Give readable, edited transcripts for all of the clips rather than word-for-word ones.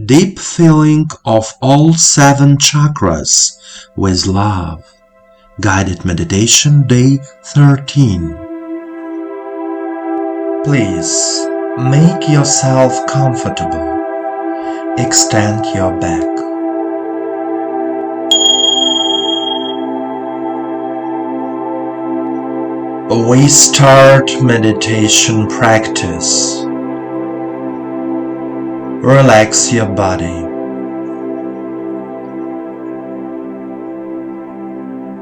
Deep filling of all 7 chakras with love. Guided meditation day 13. Please make yourself comfortable. Extend your back. We start meditation practice. Relax your body.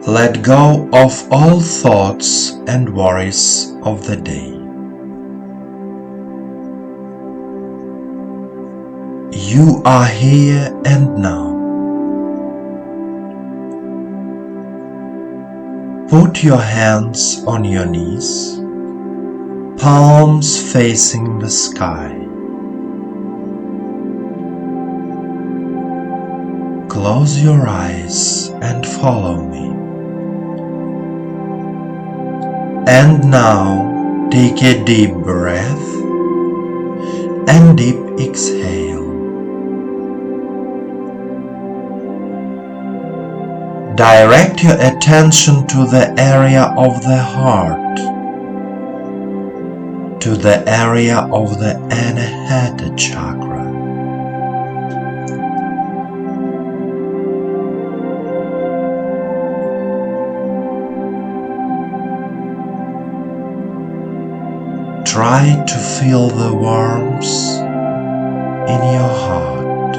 Let go of all thoughts and worries of the day. You are here and now. Put your hands on your knees, palms facing the sky. Close your eyes and follow me. And now take a deep breath and deep exhale. Direct your attention to the area of the heart, to the area of the Anahata chakra. Try to feel the warmth in your heart.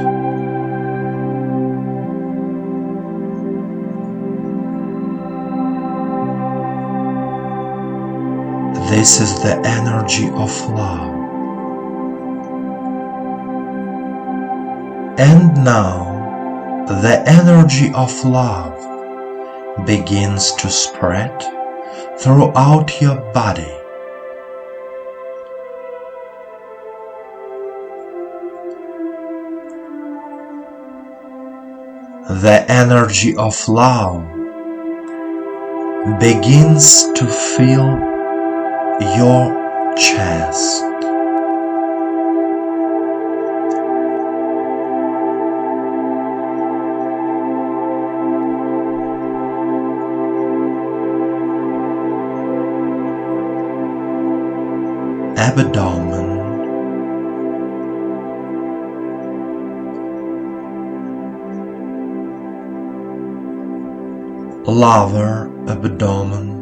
This is the energy of love. And now the energy of love begins to spread throughout your body. The energy of love begins to fill your chest. Abdomen. Lower abdomen.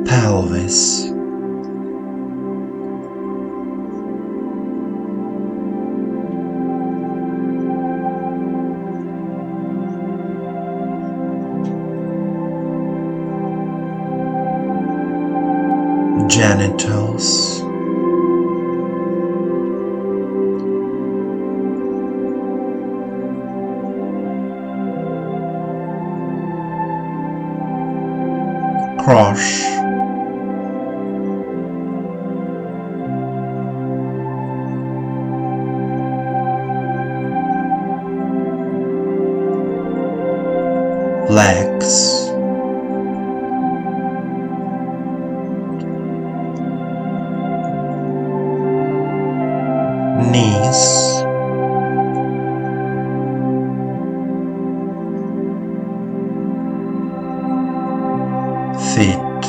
Pelvis. Genitals. Crotch. Legs. Knees. Feet.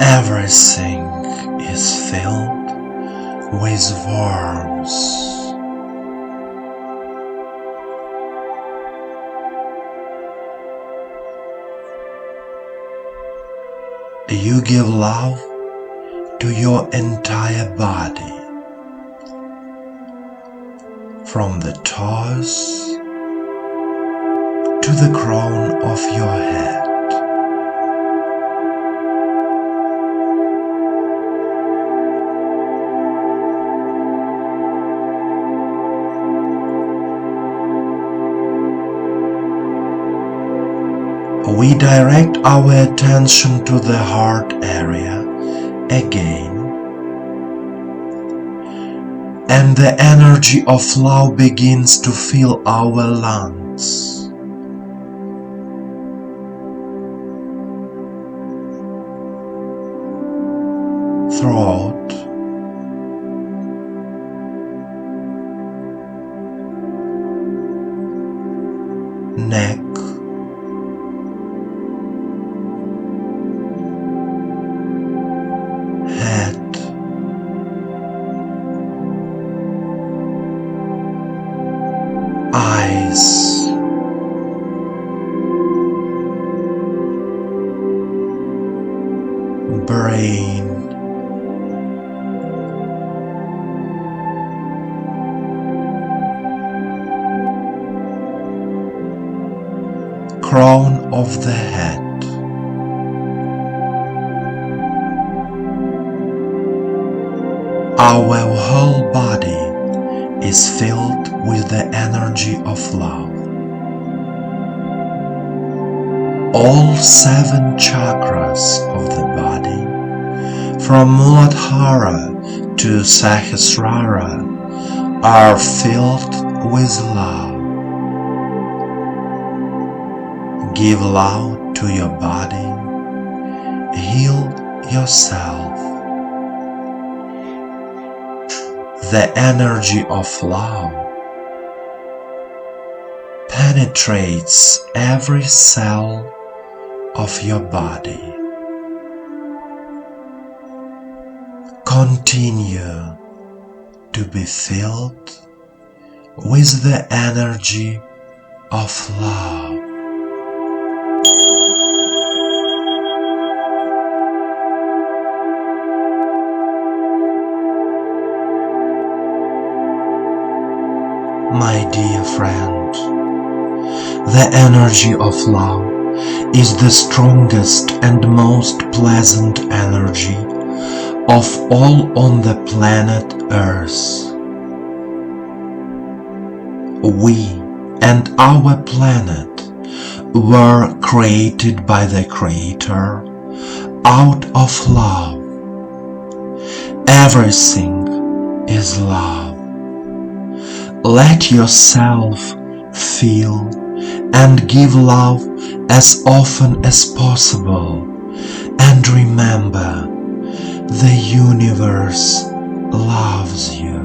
Everything is filled with warmth. You give love to your entire body, from the toes to the crown of your head. We direct our attention to the heart area again. and the energy of love begins to fill our lungs. Throat, neck, head, eyes, brain, crown of the head, our whole body is filled with the energy of love. All 7 chakras of the body, from Muladhara to Sahasrara, are filled with love. Give love to your body. Heal yourself. The energy of love penetrates every cell of your body. Continue to be filled with the energy of love. My dear friend, the energy of love is the strongest and most pleasant energy of all on the planet Earth. We and our planet were created by the Creator out of love. Everything is love. Let yourself feel and give love as often as possible, and remember, the universe loves you.